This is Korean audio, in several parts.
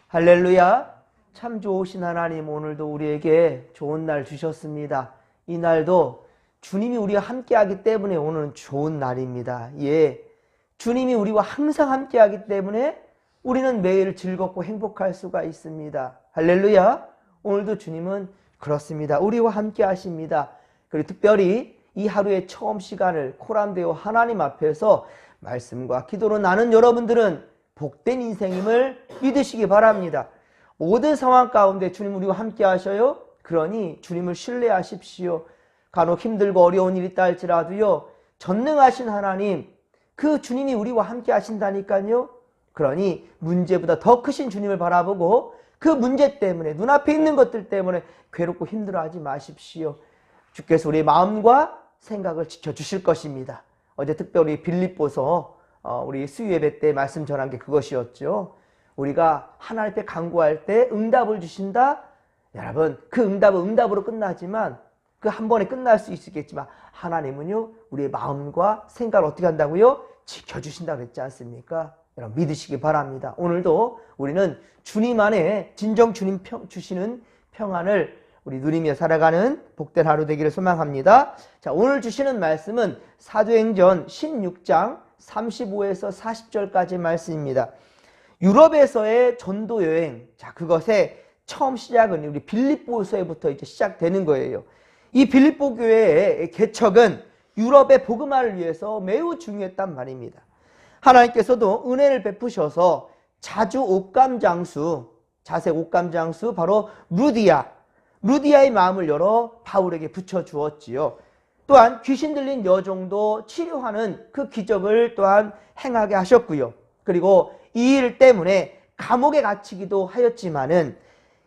할렐루야. 참 좋으신 하나님, 오늘도 우리에게 좋은 날 주셨습니다. 이 날도 주님이 우리와 함께하기 때문에 오늘은 좋은 날입니다. 예, 주님이 우리와 항상 함께하기 때문에 우리는 매일 즐겁고 행복할 수가 있습니다. 할렐루야. 오늘도 주님은 그렇습니다. 우리와 함께 하십니다. 그리고 특별히 이 하루의 처음 시간을 코람되어 하나님 앞에서 말씀과 기도로 나눈 여러분들은 복된 인생임을 믿으시기 바랍니다. 모든 상황 가운데 주님 우리와 함께 하셔요. 그러니 주님을 신뢰하십시오. 간혹 힘들고 어려운 일이 있다 할지라도요, 전능하신 하나님, 그 주님이 우리와 함께 하신다니까요. 그러니 문제보다 더 크신 주님을 바라보고 그 문제 때문에, 눈앞에 있는 것들 때문에 괴롭고 힘들어하지 마십시오. 주께서 우리의 마음과 생각을 지켜주실 것입니다. 어제 특별히 빌립보서 우리 수요예배 때 말씀 전한 게 그것이었죠. 우리가 하나님 앞에 간구할 때 응답을 주신다. 여러분, 그 응답은 응답으로 끝나지만, 그 한 번에 끝날 수 있겠지만 하나님은요, 우리의 마음과 생각을 어떻게 한다고요? 지켜주신다고 그랬지 않습니까? 여러분 믿으시기 바랍니다. 오늘도 우리는 주님 안에 진정 주님 주시는 평안을 우리 누리며 살아가는 복된 하루 되기를 소망합니다. 자, 오늘 주시는 말씀은 사도행전 16장 35에서 40절까지 말씀입니다. 유럽에서의 전도 여행, 자, 그것의 처음 시작은 우리 빌립보서에부터 이제 시작되는 거예요. 이 빌립보 교회의 개척은 유럽의 복음화를 위해서 매우 중요했단 말입니다. 하나님께서도 은혜를 베푸셔서 자주 옥감장수, 자색 옥감장수 바로 루디아의 마음을 열어 바울에게 붙여주었지요. 또한 귀신 들린 여종도 치료하는 그 기적을 또한 행하게 하셨고요. 그리고 이 일 때문에 감옥에 갇히기도 하였지만은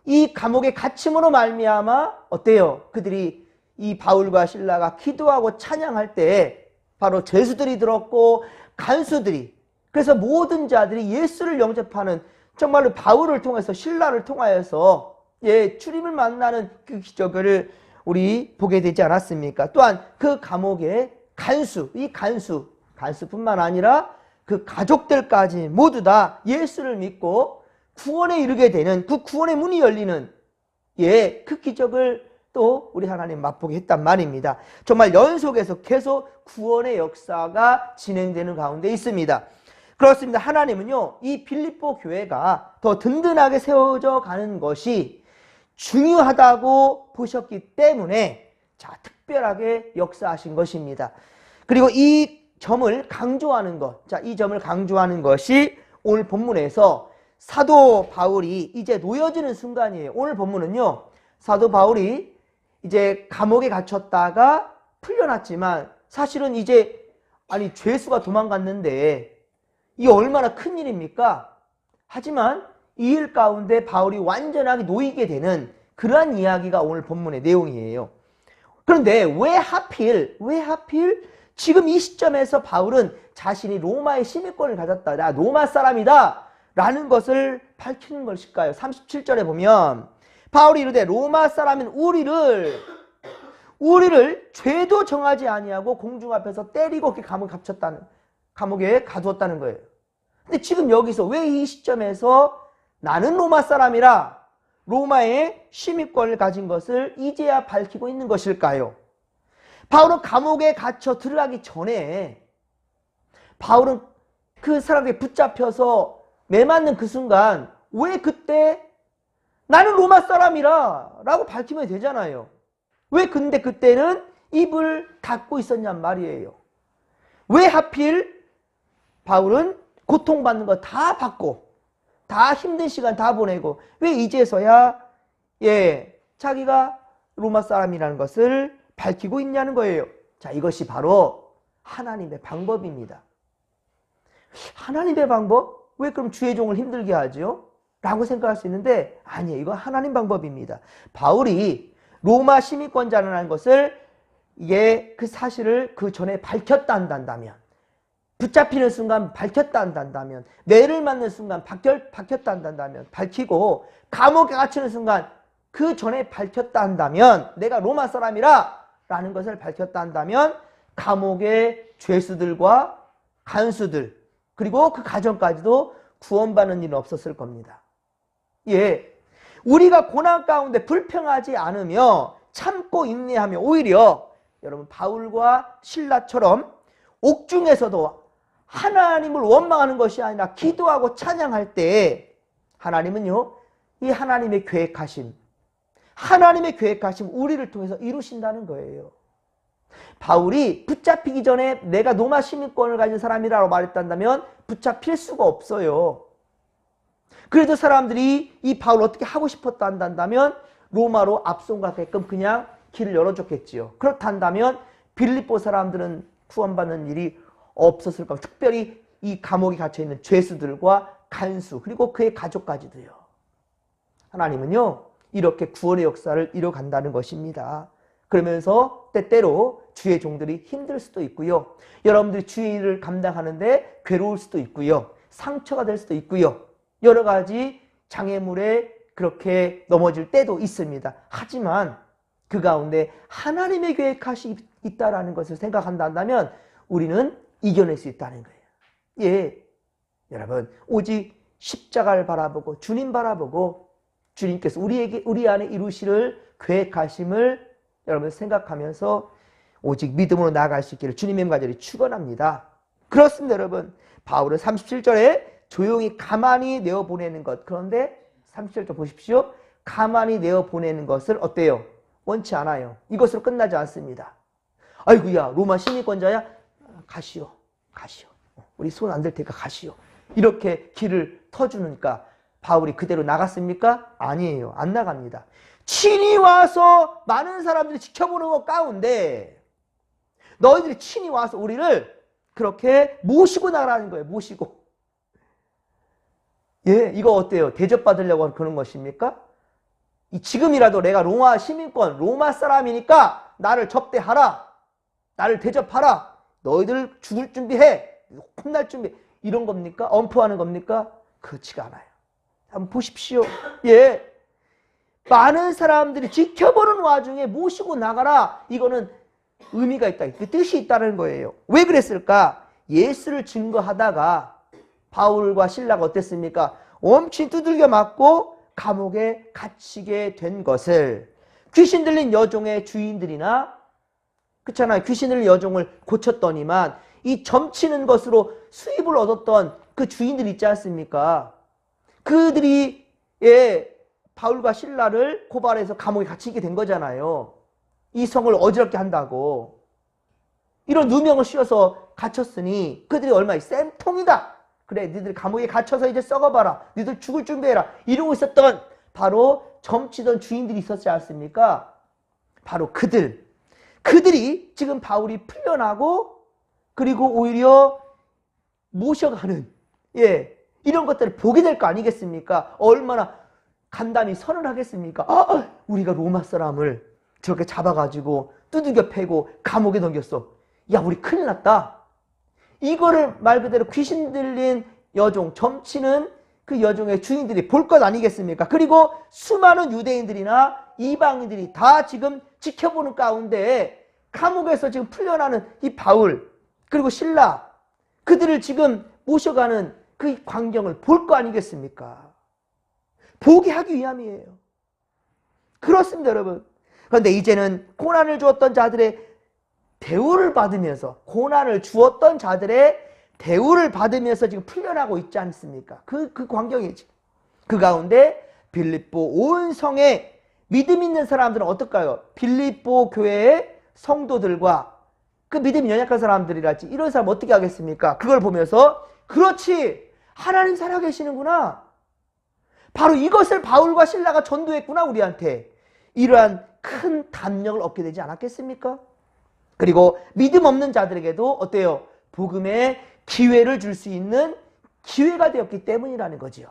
이 감옥에 갇힘으로 말미암아 어때요? 그들이 이 바울과 실라가 기도하고 찬양할 때 바로 죄수들이 들었고 간수들이, 그래서 모든 자들이 예수를 영접하는, 정말로 바울을 통해서 실라를 통하여서 주님을 만나는 그 기적을 우리 보게 되지 않았습니까? 또한 그 감옥의 간수뿐만 아니라 그 가족들까지 모두 다 예수를 믿고 구원에 이르게 되는, 그 구원의 문이 열리는 그 기적을 또 우리 하나님 맛보게 했단 말입니다. 정말 연속해서 계속 구원의 역사가 진행되는 가운데 있습니다. 그렇습니다. 하나님은요, 이 빌립보 교회가 더 든든하게 세워져 가는 것이 중요하다고 보셨기 때문에 특별하게 역사하신 것입니다. 그리고 이 점을 강조하는 것, 이 점을 강조하는 것이 오늘 본문에서 사도 바울이 이제 놓여지는 순간이에요. 오늘 본문은요, 사도 바울이 이제 감옥에 갇혔다가 풀려났지만 사실은 이제 죄수가 도망갔는데 이게 얼마나 큰 일입니까? 하지만 이 일 가운데 바울이 완전하게 놓이게 되는 그러한 이야기가 오늘 본문의 내용이에요. 그런데 왜 하필 지금 이 시점에서 바울은 자신이 로마의 시민권을 가졌다, 나 로마 사람이다 라는 것을 밝히는 것일까요? 37절에 보면 바울이 이르되 로마 사람인 우리를 죄도 정하지 아니하고 공중 앞에서 때리고 감옥에 가두었다는 거예요. 근데 지금 여기서 왜 이 시점에서 나는 로마 사람이라 로마의 시민권을 가진 것을 이제야 밝히고 있는 것일까요? 바울은 감옥에 갇혀 들어가기 전에 바울은 그 사람에게 붙잡혀서 매맞는 그 순간 왜 그때 나는 로마 사람이라 라고 밝히면 되잖아요. 왜 근데 그때는 입을 닫고 있었냔 말이에요. 왜 하필 바울은 고통받는 거 다 받고 다 힘든 시간 다 보내고 왜 이제서야 자기가 로마 사람이라는 것을 밝히고 있냐는 거예요. 자, 이것이 바로 하나님의 방법입니다. 하나님의 방법? 왜 그럼 주의 종을 힘들게 하죠? 라고 생각할 수 있는데 아니에요. 이건 하나님 방법입니다. 바울이 로마 시민권자라는 것을 그 사실을 그 전에 밝혔다 한다면, 붙잡히는 순간 밝혔다 한다면, 매를 맞는 순간 밝혔다 한다면, 밝히고 감옥에 갇히는 순간 그 전에 밝혔다 한다면, 내가 로마 사람이라 라는 것을 밝혔다 한다면 감옥의 죄수들과 간수들 그리고 그 가정까지도 구원받는 일은 없었을 겁니다. 예. 우리가 고난 가운데 불평하지 않으며 참고 인내하며 오히려 여러분 바울과 실라처럼 옥중에서도 하나님을 원망하는 것이 아니라 기도하고 찬양할 때 하나님은요, 이 하나님의 계획하심 우리를 통해서 이루신다는 거예요. 바울이 붙잡히기 전에 내가 로마 시민권을 가진 사람이라고 말했단다면 붙잡힐 수가 없어요. 그래도 사람들이 이 바울 어떻게 하고 싶었다 한다면 로마로 압송 가게끔 그냥 길을 열어줬겠지요. 그렇단다면 빌립보 사람들은 구원받는 일이 없었을 겁니다. 특별히 이 감옥에 갇혀있는 죄수들과 간수 그리고 그의 가족까지도요. 하나님은요 이렇게 구원의 역사를 이뤄간다는 것입니다. 그러면서 때때로 주의 종들이 힘들 수도 있고요. 여러분들이 주의 일을 감당하는데 괴로울 수도 있고요. 상처가 될 수도 있고요. 여러 가지 장애물에 그렇게 넘어질 때도 있습니다. 하지만 그 가운데 하나님의 계획하시 있다라는 것을 생각한다면 우리는 이겨낼 수 있다는 거예요. 예, 여러분 오직 십자가를 바라보고 주님 바라보고 주님께서 우리 안에 이루시를 계획하심을 여러분 생각하면서 오직 믿음으로 나아갈 수 있기를 주님의 간절히 축원합니다. 그렇습니다, 여러분. 바울은 37절에 조용히 가만히 내어 보내는 것. 그런데 37절 보십시오. 가만히 내어 보내는 것을 어때요? 원치 않아요. 이것으로 끝나지 않습니다. 아이고야, 로마 시민권자야? 가시오. 우리 손 안 댈 테니까 가시오. 이렇게 길을 터주니까 바울이 그대로 나갔습니까? 아니에요. 안 나갑니다. 친히 와서 많은 사람들이 지켜보는 것 가운데 너희들이 친히 와서 우리를 그렇게 모시고 나가라는 거예요. 모시고. 예, 이거 어때요? 대접받으려고 그런 것입니까? 지금이라도 내가 로마 시민권, 로마 사람이니까 나를 접대하라. 나를 대접하라. 너희들 죽을 준비해. 혼날 준비. 이런 겁니까? 엄포하는 겁니까? 그렇지가 않아요. 한번 보십시오. 예. 많은 사람들이 지켜보는 와중에 모시고 나가라. 이거는 의미가 있다. 그 뜻이 있다는 거예요. 왜 그랬을까? 예수를 증거하다가 바울과 실라가 어땠습니까? 엄청 두들겨 맞고 감옥에 갇히게 된 것을 귀신 들린 여종의 주인들이나 그렇잖아요. 귀신 들린 여종을 고쳤더니만 이 점치는 것으로 수입을 얻었던 그 주인들 있지 않습니까? 그들이 바울과 실라를 고발해서 감옥에 갇히게 된 거잖아요. 이 성을 어지럽게 한다고. 이런 누명을 씌워서 갇혔으니 그들이 얼마나 쌤통이다. 그래, 니들 감옥에 갇혀서 이제 썩어봐라. 니들 죽을 준비해라. 이러고 있었던 바로 점치던 주인들이 있었지 않습니까? 바로 그들이 지금 바울이 풀려나고 그리고 오히려 모셔가는 이런 것들을 보게 될 거 아니겠습니까? 얼마나 간담이 선언하겠습니까? 우리가 로마 사람을 저렇게 잡아가지고 두들겨 패고 감옥에 넘겼어. 야, 우리 큰일 났다. 이거를 말 그대로 귀신 들린 여종, 점치는 그 여종의 주인들이 볼 것 아니겠습니까? 그리고 수많은 유대인들이나 이방인들이 다 지금 지켜보는 가운데 감옥에서 지금 풀려나는 이 바울 그리고 실라 그들을 지금 모셔가는 그 광경을 볼 거 아니겠습니까? 보게 하기 위함이에요. 그렇습니다, 여러분. 그런데 이제는 고난을 주었던 자들의 대우를 받으면서 고난을 주었던 자들의 대우를 받으면서 지금 풀려나고 있지 않습니까? 그 광경이지. 그 가운데 빌립보 온 성에 믿음 있는 사람들은 어떨까요? 빌립보 교회의 성도들과 그 믿음이 연약한 사람들이랄지 이런 사람 어떻게 하겠습니까? 그걸 보면서 그렇지, 하나님 살아계시는구나. 바로 이것을 바울과 실라가 전도했구나 우리한테. 이러한 큰 담력을 얻게 되지 않았겠습니까? 그리고 믿음 없는 자들에게도 어때요? 복음의 기회를 줄 수 있는 기회가 되었기 때문이라는 거지요.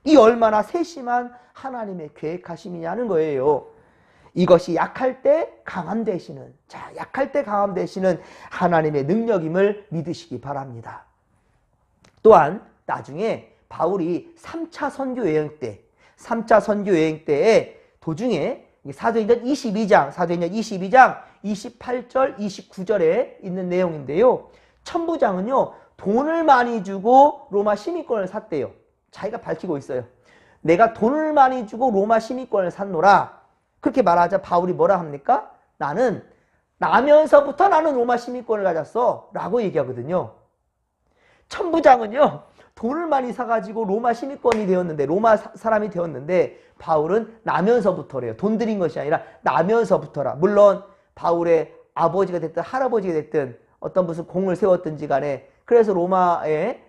이 얼마나 세심한 하나님의 계획하심이냐는 거예요. 이것이 약할 때 강함 되시는, 약할 때 강함 되시는 하나님의 능력임을 믿으시기 바랍니다. 또한 나중에 바울이 3차 선교 여행 때에 도중에 사도행전 22장 28절, 29절에 있는 내용인데요. 천부장은요, 돈을 많이 주고 로마 시민권을 샀대요. 자기가 밝히고 있어요. 내가 돈을 많이 주고 로마 시민권을 샀노라. 그렇게 말하자 바울이 뭐라 합니까? 나는 나면서부터 나는 로마 시민권을 가졌어 라고 얘기하거든요. 천부장은요, 돈을 많이 사가지고 로마 시민권이 되었는데, 로마 사람이 되었는데, 바울은 나면서부터래요. 돈 들인 것이 아니라 나면서부터라. 물론 바울의 아버지가 됐든 할아버지가 됐든 어떤 무슨 공을 세웠든지 간에, 그래서 로마에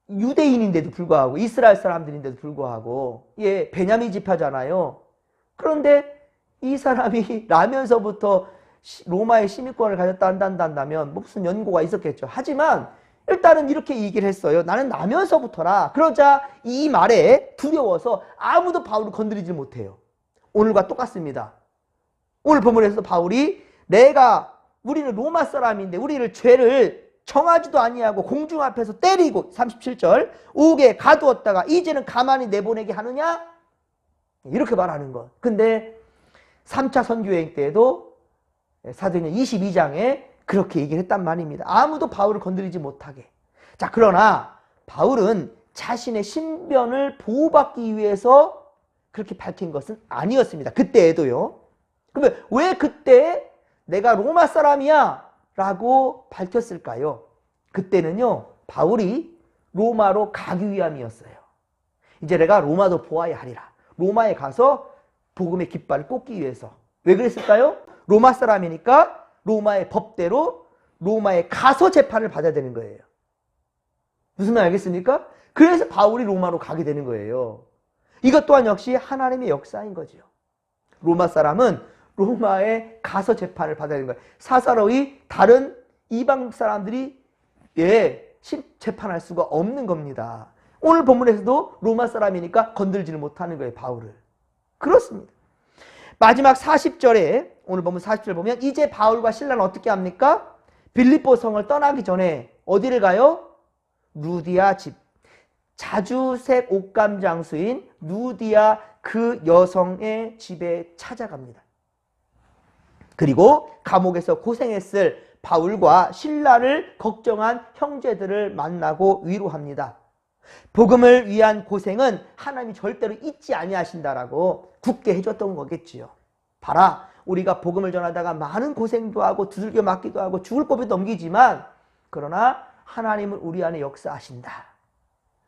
유대인인데도 불구하고, 이스라엘 사람들인데도 불구하고, 예, 베냐민 지파잖아요. 그런데 이 사람이 나면서부터 로마의 시민권을 가졌다 한다면 무슨 연고가 있었겠죠. 하지만 일단은 이렇게 얘기를 했어요. 나는 나면서부터라. 그러자 이 말에 두려워서 아무도 바울을 건드리지 못해요. 오늘과 똑같습니다. 오늘 본문에서 바울이 우리는 로마 사람인데 우리를 죄를 정하지도 아니하고 공중 앞에서 때리고 37절 옥에 가두었다가 이제는 가만히 내보내게 하느냐? 이렇게 말하는 것. 근데 3차 선교여행 때에도 사도행전 22장에 그렇게 얘기를 했단 말입니다. 아무도 바울을 건드리지 못하게. 자, 그러나 바울은 자신의 신변을 보호받기 위해서 그렇게 밝힌 것은 아니었습니다. 그때에도요. 그러면 왜 그때 내가 로마 사람이야 라고 밝혔을까요? 그때는요, 바울이 로마로 가기 위함이었어요. 이제 내가 로마도 보아야 하리라. 로마에 가서 복음의 깃발을 꽂기 위해서. 왜 그랬을까요? 로마 사람이니까 로마의 법대로 로마에 가서 재판을 받아야 되는 거예요. 무슨 말 알겠습니까? 그래서 바울이 로마로 가게 되는 거예요. 이것 또한 역시 하나님의 역사인 거죠. 로마 사람은 로마에 가서 재판을 받아야 되는 거예요. 사사로이 다른 이방 사람들이 재판할 수가 없는 겁니다. 오늘 본문에서도 로마 사람이니까 건들지를 못하는 거예요, 바울을. 그렇습니다. 마지막 40절에 오늘 본문 40절 보면 이제 바울과 실라는 어떻게 합니까? 빌립보 성을 떠나기 전에 어디를 가요? 루디아 집. 자주색 옷감 장수인 루디아 그 여성의 집에 찾아갑니다. 그리고 감옥에서 고생했을 바울과 실라를 걱정한 형제들을 만나고 위로합니다. 복음을 위한 고생은 하나님이 절대로 잊지 아니하신다라고 굳게 해줬던 거겠지요. 봐라, 우리가 복음을 전하다가 많은 고생도 하고 두들겨 맞기도 하고 죽을 법에 넘기지만 그러나 하나님은 우리 안에 역사하신다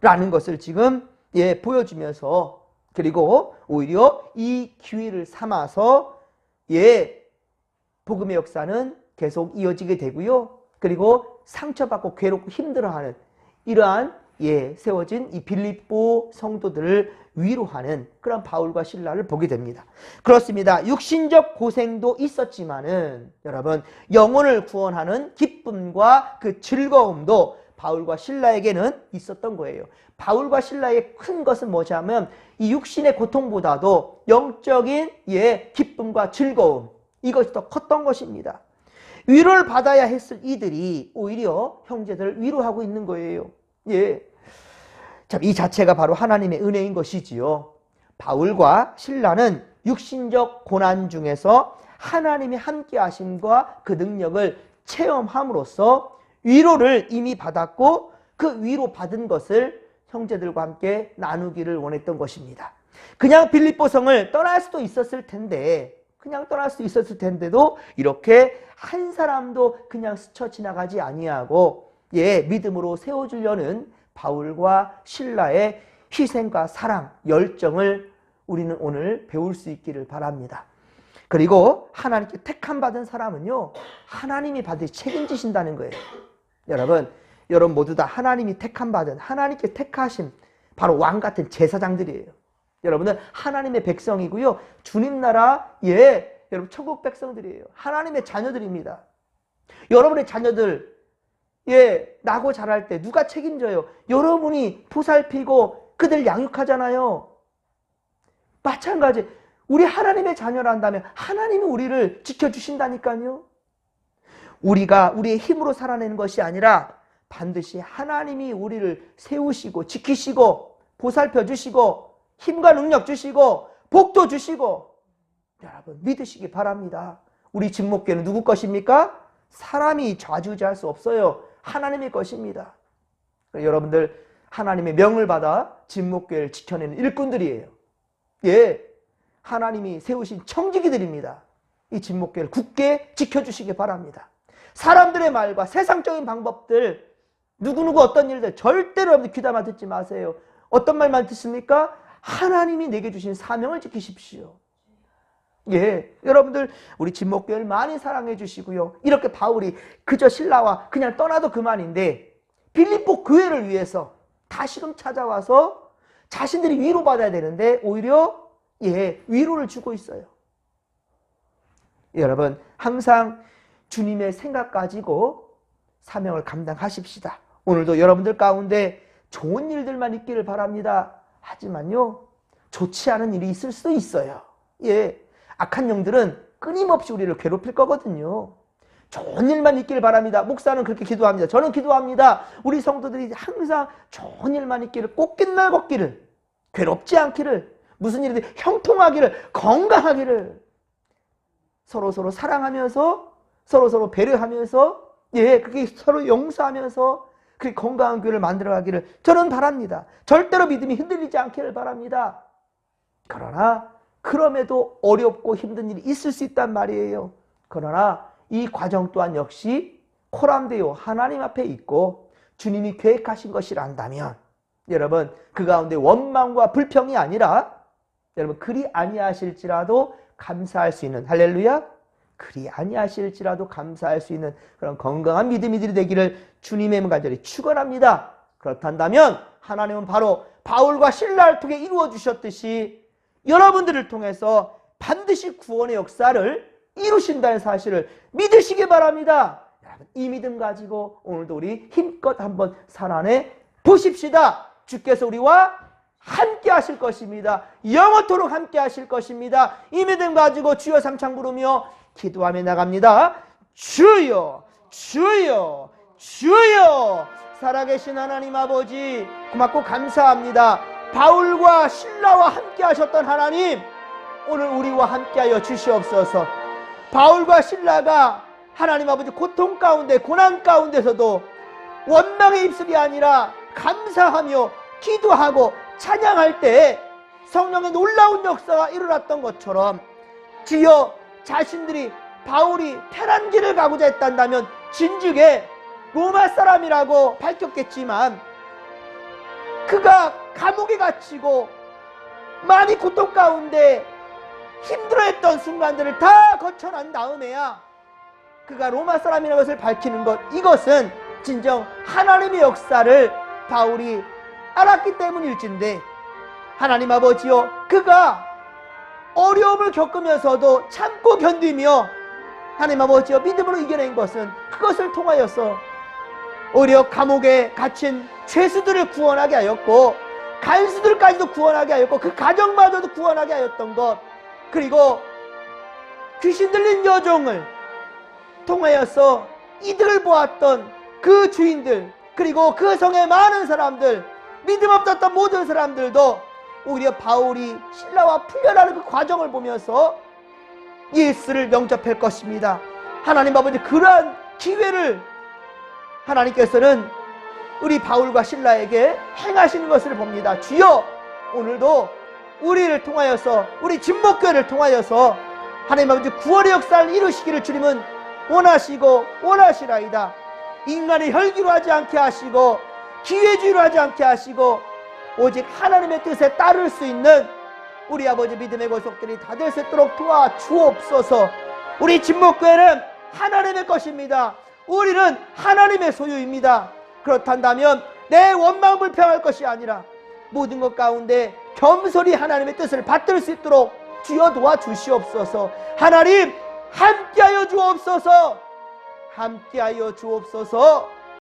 라는 것을 지금 보여주면서, 그리고 오히려 이 기회를 삼아서 복음의 역사는 계속 이어지게 되고요. 그리고 상처받고 괴롭고 힘들어하는 이러한 세워진 이 빌립보 성도들을 위로하는 그런 바울과 실라를 보게 됩니다. 그렇습니다. 육신적 고생도 있었지만은 여러분, 영혼을 구원하는 기쁨과 그 즐거움도 바울과 실라에게는 있었던 거예요. 바울과 실라의 큰 것은 뭐냐면 이 육신의 고통보다도 영적인 기쁨과 즐거움, 이것이 더 컸던 것입니다. 위로를 받아야 했을 이들이 오히려 형제들을 위로하고 있는 거예요. 참, 이 자체가 바로 하나님의 은혜인 것이지요. 바울과 실라는 육신적 고난 중에서 하나님의 함께 하심과 그 능력을 체험함으로써 위로를 이미 받았고 그 위로 받은 것을 형제들과 함께 나누기를 원했던 것입니다. 그냥 빌립보 성을 떠날 수도 있었을 텐데도 이렇게 한 사람도 그냥 스쳐 지나가지 아니하고 믿음으로 세워주려는 바울과 실라의 희생과 사랑, 열정을 우리는 오늘 배울 수 있기를 바랍니다. 그리고 하나님께 택함 받은 사람은요, 하나님이 반드시 책임지신다는 거예요. 여러분 모두 다 하나님이 택함 받은, 하나님께 택하신 바로 왕 같은 제사장들이에요. 여러분은 하나님의 백성이고요, 주님 나라 여러분 천국 백성들이에요. 하나님의 자녀들입니다. 여러분의 자녀들 나고 자랄 때 누가 책임져요? 여러분이 보살피고 그들 양육하잖아요. 마찬가지, 우리 하나님의 자녀란다면 하나님이 우리를 지켜주신다니까요. 우리가 우리의 힘으로 살아내는 것이 아니라 반드시 하나님이 우리를 세우시고 지키시고 보살펴 주시고 힘과 능력 주시고 복도 주시고, 여러분 믿으시기 바랍니다. 우리 진목교는 누구 것입니까? 사람이 좌지우지할 수 없어요. 하나님의 것입니다. 여러분들 하나님의 명을 받아 진목교회를 지켜내는 일꾼들이에요. 예, 하나님이 세우신 청지기들입니다. 이 진목교회를 굳게 지켜주시기 바랍니다. 사람들의 말과 세상적인 방법들, 누구누구 어떤 일들 절대로 여러분들 귀담아 듣지 마세요. 어떤 말만 듣습니까? 하나님이 내게 주신 사명을 지키십시오. 예, 여러분들 우리 진목교회를 많이 사랑해 주시고요. 이렇게 바울이 그저 신라와 그냥 떠나도 그만인데 빌립보 교회를 위해서 다시금 찾아와서 자신들이 위로받아야 되는데 오히려 위로를 주고 있어요. 여러분 항상 주님의 생각 가지고 사명을 감당하십시다. 오늘도 여러분들 가운데 좋은 일들만 있기를 바랍니다. 하지만요, 좋지 않은 일이 있을 수도 있어요. 예, 악한 영들은 끊임없이 우리를 괴롭힐 거거든요. 좋은 일만 있기를 바랍니다. 목사는 그렇게 기도합니다. 저는 기도합니다. 우리 성도들이 항상 좋은 일만 있기를, 꽃깃날 걷기를, 괴롭지 않기를, 무슨 일이든 형통하기를, 건강하기를, 서로 사랑하면서 서로 배려하면서 그렇게 서로 용서하면서 그 건강한 교회를 만들어가기를 저는 바랍니다. 절대로 믿음이 흔들리지 않기를 바랍니다. 그러나 그럼에도 어렵고 힘든 일이 있을 수 있단 말이에요. 그러나 이 과정 또한 역시 코람데오 하나님 앞에 있고 주님이 계획하신 것이란다면 여러분 그 가운데 원망과 불평이 아니라 여러분 그리 아니하실지라도 감사할 수 있는, 할렐루야, 그리 아니하실지라도 감사할 수 있는 그런 건강한 믿음이들이 되기를 주님의 이름 간절히 축원합니다. 그렇단다면 하나님은 바로 바울과 실라를 통해 이루어 주셨듯이 여러분들을 통해서 반드시 구원의 역사를 이루신다는 사실을 믿으시기 바랍니다. 여러분 이 믿음 가지고 오늘도 우리 힘껏 한번 살아내 보십시다. 주께서 우리와 함께 하실 것입니다. 영원토록 함께 하실 것입니다. 이 믿음 가지고 주여 삼창 부르며 기도하며 나갑니다. 주여, 주여, 주여. 살아계신 하나님 아버지 고맙고 감사합니다. 바울과 실라와 함께 하셨던 하나님, 오늘 우리와 함께하여 주시옵소서. 바울과 실라가 하나님 아버지 고통 가운데 고난 가운데서도 원망의 입술이 아니라 감사하며 기도하고 찬양할 때 성령의 놀라운 역사가 일어났던 것처럼 주여 자신들이 바울이 편한 길을 가고자 했단다면 진즉에 로마 사람이라고 밝혔겠지만 그가 감옥에 갇히고 많이 고통 가운데 힘들어했던 순간들을 다 거쳐난 다음에야 그가 로마 사람이라는 것을 밝히는 것, 이것은 진정 하나님의 역사를 바울이 알았기 때문일진데 하나님 아버지요, 그가 어려움을 겪으면서도 참고 견디며 하나님 아버지요 믿음으로 이겨낸 것은 그것을 통하여서 오히려 감옥에 갇힌 죄수들을 구원하게 하였고 간수들까지도 구원하게 하였고 그 가정마저도 구원하게 하였던 것, 그리고 귀신 들린 여종을 통하여서 이득을 보았던 그 주인들, 그리고 그 성의 많은 사람들, 믿음 없었던 모든 사람들도 오히려 바울이 신라와 풀려나는 그 과정을 보면서 예수를 영접할 것입니다. 하나님 아버지 그러한 기회를 하나님께서는 우리 바울과 신라에게 행하시는 것을 봅니다. 주여, 오늘도 우리를 통하여서, 우리 진목교회를 통하여서 하나님 아버지 구원의 역사를 이루시기를 주님은 원하시고 원하시라이다. 인간의 혈기로 하지 않게 하시고 기회주의로 하지 않게 하시고 오직 하나님의 뜻에 따를 수 있는 우리 아버지 믿음의 권속들이 다 될 수 있도록 도와주옵소서. 우리 진목교회는 하나님의 것입니다. 우리는 하나님의 소유입니다. 그렇단다면 내 원망 불평할 것이 아니라 모든 것 가운데 겸손히 하나님의 뜻을 받들 수 있도록 주여 도와주시옵소서. 하나님 함께하여 주옵소서. 함께하여 주옵소서.